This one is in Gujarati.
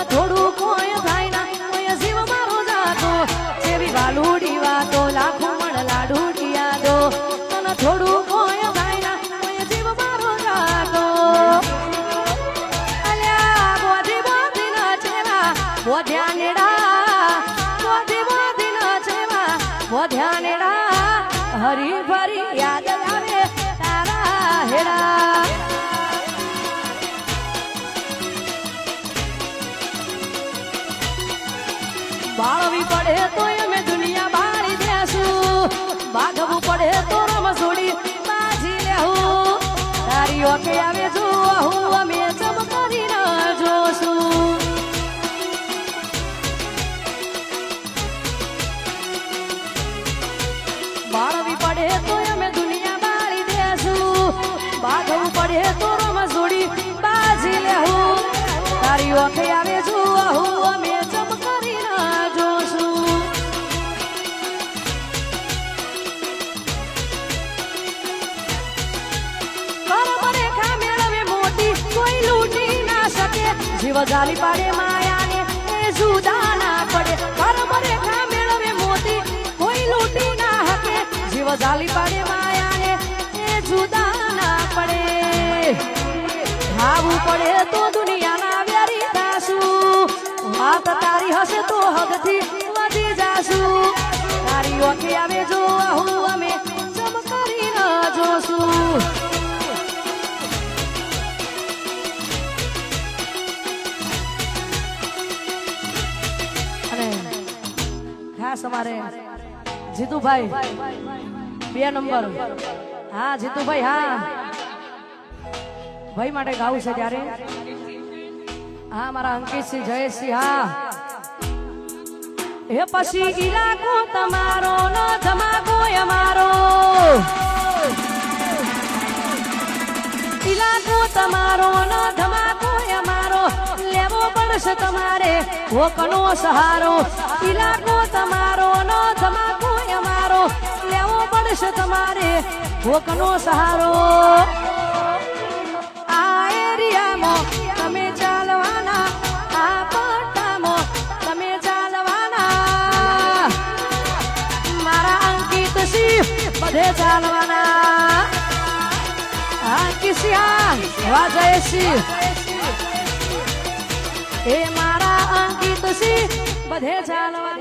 તને થોડું કોઈ થાય ના કોઈ જીવ મારો જાતો જેવી વાલુડી વાતો લાખો મણ લાડુડી યાદો તને થોડું કોઈ થાય ના કોઈ જીવ મારો જાતો અલ્યા બોધી બોધી ન છેવા બોધ્યાનેડા બોધી બોધી ન છેવા બોધ્યાનેડા હરી ભરી યાદ આવે તારા હેડા બાળવી પડે તો અમે દુનિયા બાળી દેશું બાગવું પડે તો રમ છોડી બાજી લેવું તારી ઓકે આવે જો હું અમે ચમકારી ન જોશું બાળવી પડે તો અમે દુનિયા બાળી દેશું બાગવું પડે તો રમ છોડી બાજી લેવું તારી ઓકે આવે જો હું અમે ચમકારી ન જોશું રેખા મેળવે મોટી કોઈ લૂંટી ના શકે જીવ જાલી પાડે માયાને એ જુદા ના પડે કર્મ રેખા મેળવે મોટી કોઈ લૂંટી ના હકે જીવ જાલી પાડે માયાને એ જુદા ના પડે ખાવું પડે તો દુનિયાના વેરી થાશું વાત તારી હશે તો હદથી વધી જાશું તારી ઓકે આવે જો હું અમે ચમકારી ન જોશું ખાસ અમારે જીતુભાઈ 2 નંબર હા જીતુભાઈ હા ભાઈ માટે ગાવું છે ત્યારે હા મારા અંકિતસિંહ જયસિંહ હા એ પછી ઈલાકો તમારો ન ધમાકો અમારો ઈલાકો તમારો ન ધમાકો અમારો લેવો પડશે તમારે હોકનો સહારો ઈલાકો તમારો ન ધમાકો અમારો લેવો પડશે તમારે હોકનો સહારો આ એરિયામાં તમે ચાલવાના આ પટ્ટામાં તમે ચાલવાના મારા અંકિત સિંહ બધે ચાલવાના આ કિસ્યા વાજયસિંહ એ મારા અંકિત સિંહ બધે ચાલવાના